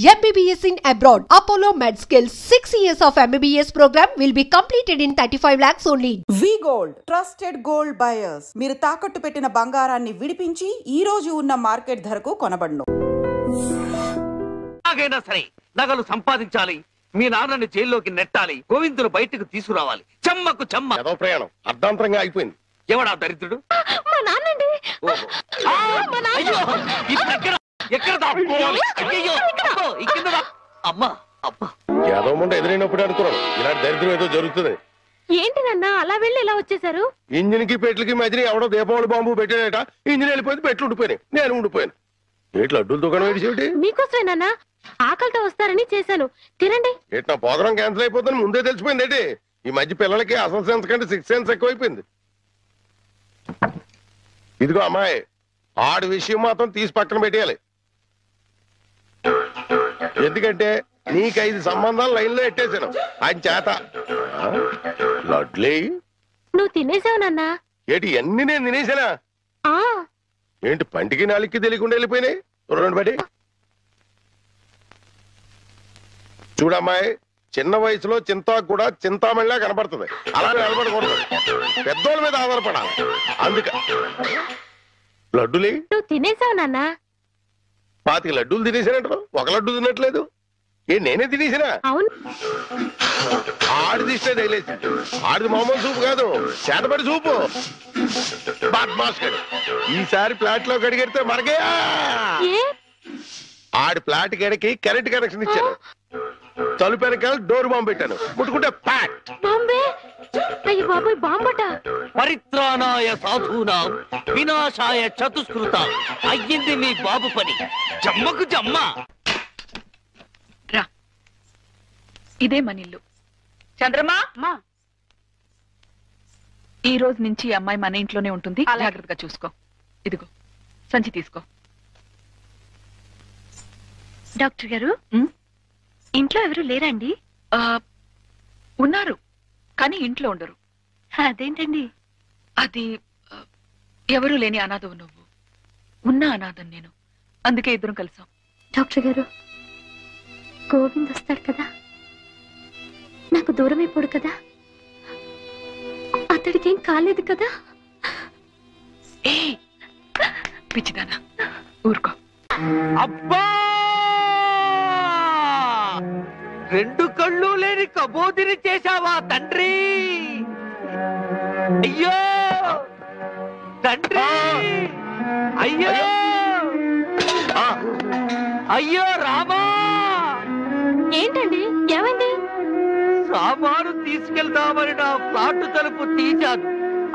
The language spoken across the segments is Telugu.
MBBS in abroad. Apollo MedSkill 6 years of MBBS program will be completed in 35 lakhs only. V Gold, trusted gold buyers. మీరు తాకట్టు పెట్టిన బంగారాన్ని విడిపించి ఈ రోజు ఉన్న మార్కెట్ ధరకు కొనబడును. ఆగైనా సరే నగలు సంపాదించాలి. మీ నాన్నని జైల్లోకి నెట్టాలి. గోవిందుని బయటకు తీసుకురావాలి. చెమ్మకు చెమ్మ. ఏదో ప్రయాణం అర్ధాంతరంగా అయిపోయింది. ఎవడా దరిద్రుడు? మా నాన్నండి. ఎక్కడ దాక్కోవాలి? అయ్యో అమ్మా అబ్బా ఏదో ముందు ఎదురైనప్పుడు అనుకున్నాను ఇలాంటి దరిద్రం ఏదో జరుగుతుంది. ఏంటి నాన్న అలా వెళ్ళి ఎలా వచ్చేసారు? ఇంజిన్ కి పెట్లకి మధ్యన ఎవడో దీపావళి బాంబు పెట్టాడట. ఇంజిన్ వెళ్ళిపోయింది, పెట్లు ఉండిపోయినాయి, నేను ఉండిపోయాను. ఏట్లు అడ్డుల దుకాణం ఏడిచేటి? మీకోసమే నాన్న, ఆకలితో వస్తారని చేశాను, తినండి. ఏట్నా ప్రోగ్రాం క్యాన్సిల్ అయిపోతుందని ముందే తెలిసిపోయింది ఏంటి? ఈ మధ్య పిల్లలకి అసలు సెన్స్ కంటే 6th సెన్స్ ఎక్కువైపోయింది. ఇదిగో అమ్మాయి, ఆడి విషయం మాత్రం తీసి పక్కన పెట్టేయాలి. ఎందుకంటే నీకు 5 సంబంధాలు లైన్లో ఎట్టేశాను ఆయన చేత. లడ్లీ నువ్వు తినేసావు నాన్న. ఏంటి అన్ని నేను తినేసానా? ఏంటి పంటికి నాలికి తెలియకుండా వెళ్ళిపోయినాయి? రెండు బడి చూడమ్మాయి, చిన్న వయసులో చింతాకు కూడా చింతామణిలా కనపడుతుంది. అలానే నిలబడకూడదు, పెద్దోళ్ళ మీద ఆధారపడాలి. అందుక లడ్డులే నువ్వు తినేసావు నాన్న. 25 లడ్డూలు తినేసానంటారు, ఒక లడ్డు తినట్లేదు. నేనే తినేసినా? అవును. ఆడిది ఇష్టే తగిలేసింది. ఆడిది మామూలు సూపు కాదు, చేతపడి సూపు. బాద్మాష్ గడి ఈసారి ఫ్లాట్ లో గడిగెడితే మరగే. ఆడి ఫ్లాట్ గడికి కరెంట్ కనెక్షన్ ఇచ్చాను. తలుపు వెనకాల డోర్ బాంబు పెట్టాను. ముట్టుకుంటే ప్యాట్ బాంబే. అయ్యో బాబోయ్, బాంబట. పరిత్రాణాయ సాధూనాం వినాశాయ చతుష్కృత. అయ్యింది మీ బాబు పని. జమ్మకు జమ్మ. రా, ఇదే మన ఇల్లు. చంద్రమా, ఈ రోజు నుంచి ఈ అమ్మాయి మన ఇంట్లోనే ఉంటుంది. జాగ్రత్తగా చూసుకో. ఇదిగో సంచి తీసుకో. డాక్టర్ గారు, ఇంట్లో ఎవరు లేరండి? ఉన్నారు, కానీ ఇంట్లో ఉండరు. అదేంటండి? అది ఎవరూ లేని అనాథవు నువ్వు, ఉన్న అనాథం నేను. అందుకే ఇద్దరం కలిసాం. డాక్టర్ గారు, గోవింద్ వస్తాడు కదా, నాకు దూరం అయిపోడు కదా, అతడికేం కాలేదు కదా? ఏ పిచ్చిదానా, ఊరుకో. అబ్బా, 2 కళ్ళు లేని కబోదిని చేశావా తండ్రి? అయ్యో తండ్రి, అయ్యో అయ్యో రామా. ఏంటండి, ఏమైంది? సామాను తీసుకెళ్దామని నా ఫ్లాట్ తలుపు తీశాను,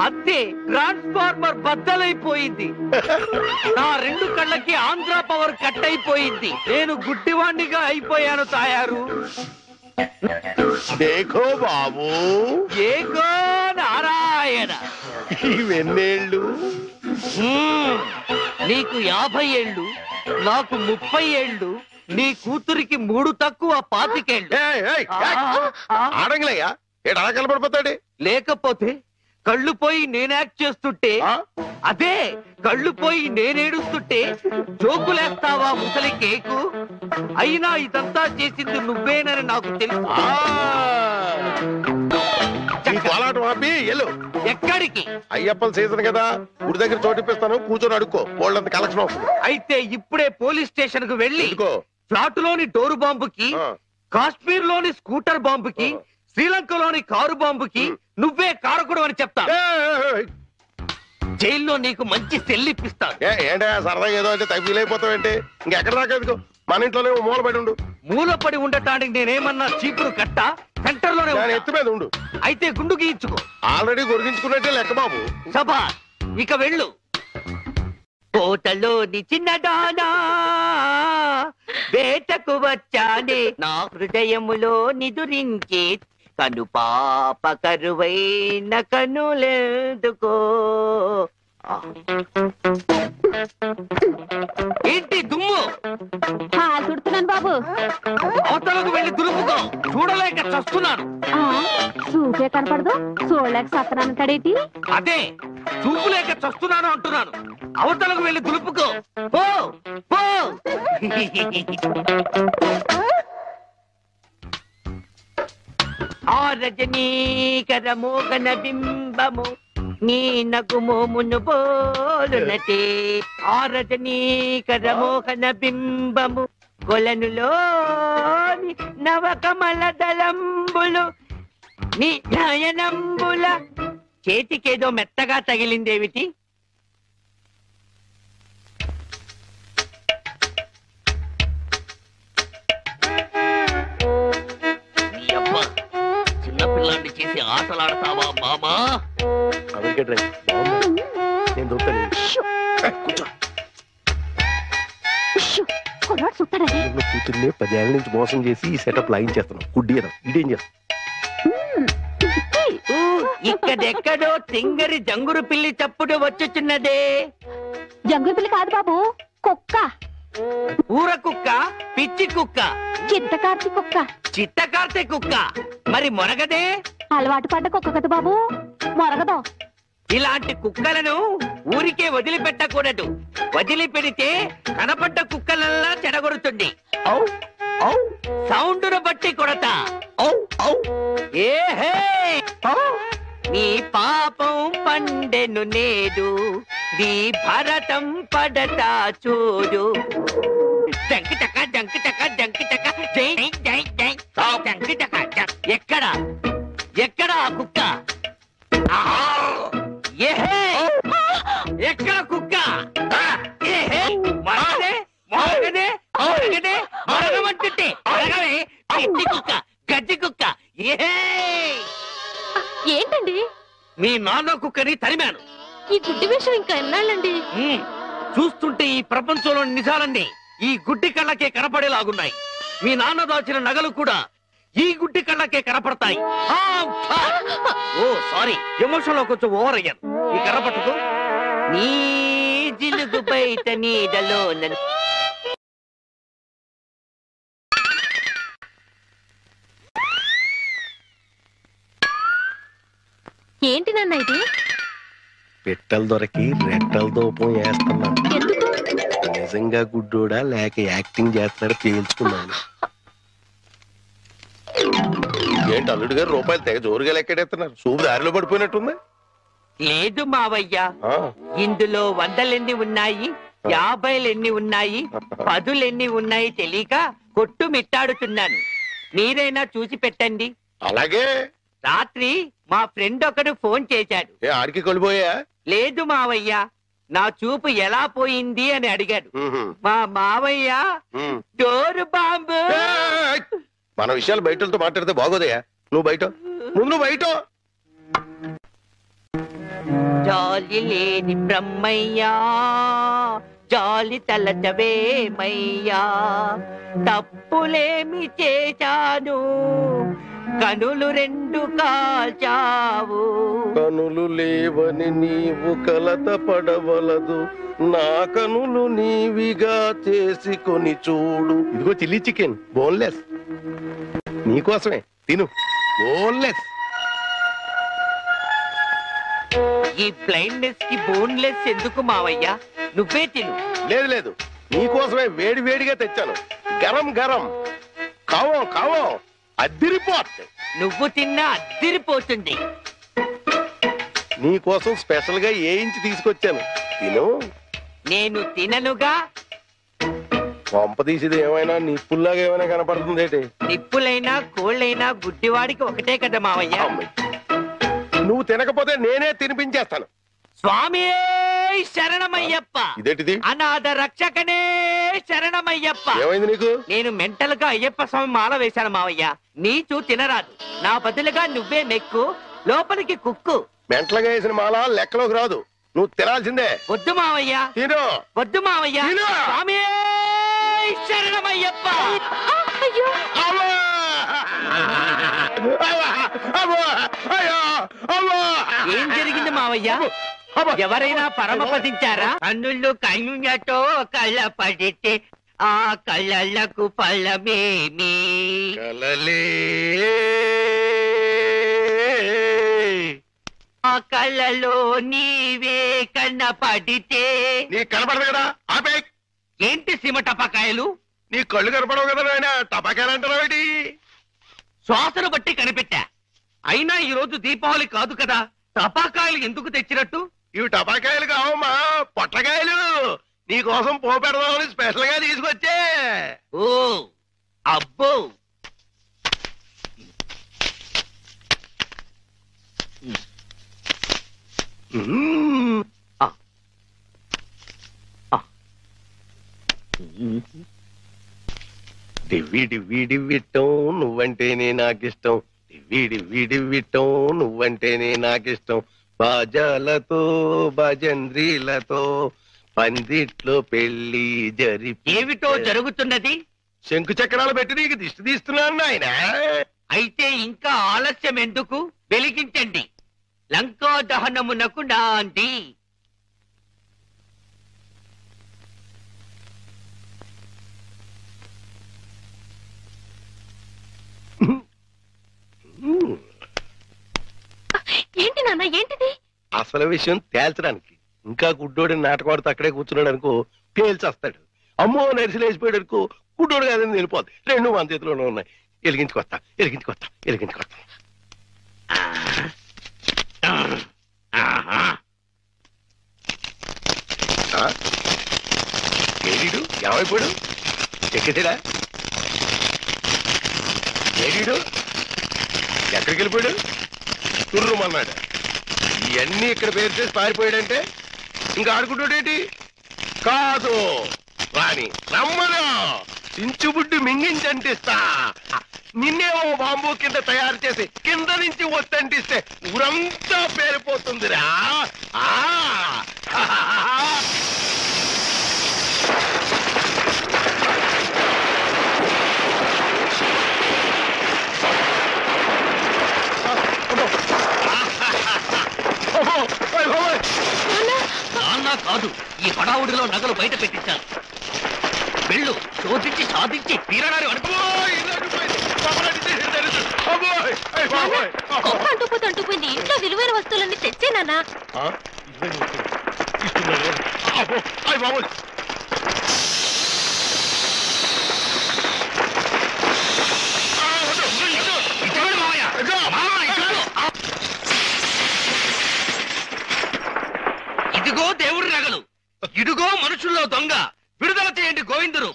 అంతే ట్రాన్స్ఫార్మర్ బద్దలైపోయింది. నా 2 కళ్ళకి ఆంధ్ర పవర్ కట్ అయిపోయింది. నేను గుడ్డివాణ్ణిగా అయిపోయాను తాయారు. దేఖో బాబు, ఏగో నారాయణ. ఇవెన్నేళ్ళు? నీకు 50 ఏళ్ళు, నాకు 30 ఏళ్ళు, నీ కూతురికి 3 తక్కువ 25 ఏళ్ళు. ఆడంగిలయ్యా, ఏడు అలా కలపడిపోతాడే. లేకపోతే కళ్ళు పోయి నేను యాక్ట్ చేస్తుంటే, అదే కళ్ళు పోయి నేనేడుస్తుంటే జోకులేస్తావా ముసలి కేకు? అయినా ఇదంతా చేసింది నువ్వేనని నాకు తెలుసు. పోలాటం ఆపి ఎల్లు. ఎక్కడికి? అయ్యప్పల సీజన్ కదా, గుడి దగ్గర చోటిపిస్తాను, కూర్చొని అడుక్కో. వాళ్ళంత కలెక్షన్ అవుతుంది. అయితే ఇప్పుడే పోలీస్ స్టేషన్ కు వెళ్ళి ఫ్లాట్ లోని డోరు బాంబుకి, కాశ్మీర్ లోని స్కూటర్ బాంబుకి, శ్రీలంకలోని కారు బాంబుకి నువ్వే కారకుడు అని చెప్తా. జైల్లో నీకు మంచి సెల్లిప్పిస్తాను. ఏంటా సరదా ఏదో అంటే ఫీల్ అయిపోతావేంటి? ఇంకెక్కడ దాకా ఎందుకు, మన ఇంట్లోనే మూలపడి ఉండు. మూలపడి ఉండటానికి నేనేమన్నా చీపురు కట్ట? సెంటర్ లోనే ఎత్తు మీద ఉండు. అయితే గుండు గీయించుకో. ఆల్రెడీ గొరిగించుకున్నట్టే లెక్క బాబు. సభా, ఇక వెళ్ళు. కోటలోని చిన్నదానా వేటకు వచ్చానే, నా హృదయములో నిదురించే కను పాప కరువైన కనులెందుకో. ఏంటి దుమ్ము? చుడుతున్నాను బాబు. అవతలకు వెళ్ళి దులుపుకో, చూడలేక చస్తున్నాను. చూపే కనపడదు, చూడలేక సత్తనంటాడేటి? అదే చూపులేక చస్తున్నాను అంటున్నాను. అవతలకు వెళ్ళి దులుపుకో. పో పో. రజనీకర మోగన బింబము నీ నగుమోమును పోలునటే. ఆ రజనీకర మోహన బింబము కొలనులోని నవకమల దళంబులు నీ నయనంబుల. చేతికేదో మెత్తగా తగిలిందేమిటి? చిన్నపిల్లాన్ని చేసి ఆటలాడతావా మామా? నేను దొరుకుతాను. కూర్చో. కూతుర్ని 10 ఏళ్ళ నుంచి మోసం చేసి ఈ సెటప్ లాగించేస్తున్నాం. గుడ్డి ఇదేం చేస్తాం? ఇక్కడెక్కడో తింగరి జంగురు పిల్లి చప్పుడు వచ్చుచున్నదే. జంగుల పిల్ల కాదు బాబు, కుక్క. ఊర కుక్క, పిచ్చి కుక్క, చిత్తకార్తి కుక్క. చిత్తకార్తె కుక్క. మరి మొరగదే? అలవాటు పడ్డ కుక్క కదా బాబు, మొరగదు. ఇలాంటి కుక్కలను ఊరికే వదిలిపెట్టకూడదు. వదిలిపెడితే కనపడ్డ కుక్కలల్లా చెడగొడుతుంది. సౌండును బట్టి కొడతా. ఏహే, నీ పాపం పండెను నేడు, నీ భరతం పడతా చూడు. జంకి చక్క జంకి చక్క జంకి చక్క జై జై జై జంకి చక్క. ఎక్కడ ఎక్కడ ఆ కుక్క? ఏహే, ఎక్కడ కుక్క? ఏహే, మరగదే మరగదే మరగదే మరగమంటుంటే మరగవే. పిచ్చి కుక్క, గజ్జి కుక్క. ఏహే, ఏంటండి మీ నాన్న కుక్కని తరిమాను. ఈ గుడ్డి విషయం ఇంకా ఎన్నాళ్ళండి? చూస్తుంటే ఈ ప్రపంచంలోని నిజాలన్నీ ఈ గుడ్డి కళ్ళకే కనపడేలాగున్నాయి. మీ నాన్న దాచిన నగలు కూడా ఈ గుడ్డి కళ్ళకే కనపడతాయి. ఓ సారీ, ఎమోషన్ లో కొంచెం ఓవర్ అయ్యాను. ఈ కనపడదు. నీ జిలుగు బయట నీడలో ఏంటి నాన్న ఇది? పెట్టెలు దొరికి రెట్టల దూపం వేస్తున్నా. ఎందుకు? నిజంగా గుడ్డోడా లేక యాక్టింగ్ చేస్తున్నాడు తేల్చుకున్నాను. ఏంటి అల్లుడు గారు రూపాయలు తెగ జోరుగా లెక్కెడేస్తున్నారు? సూపు దారిలో పడిపోయినట్టుంది. లేదు మావయ్య, ఇందులో 100 ఉన్నాయి, 50 ఉన్నాయి, 10 ఉన్నాయి తెలియక కొట్టు మిట్టాడుతున్నాను. మీరైనా చూసి పెట్టండి. అలాగే. రాత్రి మా ఫ్రెండ్ ఒకడు ఫోన్ చేశాడు. ఆడికి కొలిపోయా? లేదు మావయ్య, నా చూపు ఎలా పోయింది అని అడిగాడు. మా మావయ్య డోరు బాంబు. మన విషయాలు బయటతో మాట్లాడితే బాగోదయా. నువ్వు బయట, ముందు నువ్వు బయట. జాలి లేని బ్రహ్మయ్యా, జాలి తలచవేమయ్యా, తప్పులేమి చేశాను, కనులు 2 కాల్చావు. కనులు లేవని నీవు కలత పడవలదు, నా కనులు నీవిగా చేసుకొని చూడు. ఇదిగో చిల్లీ చికెన్, బోన్లెస్ నీకోసమే, తిను. బోన్లెస్. ఈ బ్లైండ్నెస్ కి బోన్లెస్ ఎందుకు మావయ్య? నువ్వే తిను. లేదు లేదు, నీకోసమే వేడి వేడిగా తెచ్చాను. గరం గరం, కావో కావో, అద్దిరిపోతుంది. నువ్వు తిన్నా అద్దిరిపోతుంది. నీకోసం స్పెషల్ గా ఏ ఇంచి తీసుకొచ్చాను, తిను. నేను తిననుగా. పంప తీసేది ఏమైనా నిప్పుల్లాగా ఏమైనా కనపడుతుంది ఏంటి? నిప్పులైనా కోళ్ళైనా గుడ్డివాడికి ఒకటే కదా మావయ్య. నువ్వు తినకపోతే నేనే తినిపించేస్తాను. స్వామి శరణమయ్యప్ప. ఇదేంటిది? అనాథ రక్షకనే శరణమయ్యప్ప. ఏమైంది నీకు? నేను మెంటల్ గా అయ్యప్ప స్వామి మాల వేశాను మావయ్య. నీచు తినరాదు, నా బదులుగా నువ్వే మెక్కు, లోపలికి కుక్కు. మెంటలుగా వేసిన మాల లెక్కలోకి రాదు, నువ్వు తినాల్సిందే. వద్దు మావయ్య, తిను. వద్దు మావయ్య. తిను. స్వామి శరణమయ్యప్ప. అయ్యో, ఏం జరిగింది మావయ్య? ఎవరైనా పరమపదించారా? కన్నుళ్ళు కన్నుతో కళ్ళ పడితే ఆ కళ్ళకు ఫలమేమి? కలలే ఆ కళ్ళలో నీవే కన్న పడితే. నీ కనపడదు కదా, ఆపే. ఏంటి సీమ టపాకాయలు? నీ కళ్ళు కనపడవు కదా నాయన, టపాకాయలు అంటారా? శ్వాసను బట్టి కనిపెట్టా. అయినా ఈ రోజు దీపావళి కాదు కదా, టపాకాయలు ఎందుకు తెచ్చినట్టు? ఇవి టపాకాయలు కావమ్మా, పొట్లకాయలు. నీకోసం పోపెడదామని స్పెషల్ గా తీసుకొచ్చే. ఓ అబ్బో, డివ్వి డివ్వి డివ్విట్టం నువ్వంటేనే నాకిష్టం, డివ్వి డివ్వి డివ్విట్టం నువ్వంటేనే నాకిష్టం. బాజాలతో భజంద్రీలతో పందిట్లో పెళ్లి ఏమిటో జరుగుతున్నది? శంకు చక్రాలు పెట్టి నీకు దిష్టి తీస్తున్నాను నాయన. అయితే ఇంకా ఆలస్యం ఎందుకు? వెలిగించండి. లంకా దహనమునకు నాంది. ఏంటి నాన్న, ఏంటిది? అసలు విషయం తేల్చడానికి. ఇంకా గుడ్డోడి నాటకవాడితో అక్కడే కూర్చున్నాడు అనుకో, పేల్చేస్తాడు. అమ్మో నరిసిలేసిపోయాడు అనుకో, గుడ్డోడు కాదని వెళ్ళిపోద్ది. రెండు మన చేతిలోనే ఉన్నాయి. ఎలిగించుకొస్తా ఎలిగించుకొస్తా ఎలిగించుకొస్తా. ఏడీడు ఏమైపోయాడు? ఎక్కేసాడా? ఏడీడు ఎక్కడికి వెళ్ళిపోయాడు? తుర్రుమన్నాడు. ఇవన్నీ ఇక్కడ పేరు చేసి పారిపోయాడంటే ఇంకా ఆడుకుంటాడేంటి? కాదు రాని రమ్మను, చించుబుడ్డి మింగించంటిస్తా. నిన్నేమో బాంబు కింద తయారు చేసి కింద నుంచి వస్తంటిస్తే ఊరంతా పేరిపోతుందిరా. నాన్న కాదు, ఈ హడావుడిలో నగలు బయట పెట్టించాను. వెళ్ళు, శోధించి సాధించి తీరడారి అనుకో. అంటుపోతే అంటుపోయింది. ఇంట్లో విలువైన వస్తువులన్నీ తెచ్చేనా? ఇదిగో దేవుడి నగలు, ఇదిగో మనుషుల్లో దొంగ. విడుదల చేయండి గోవిందుడు.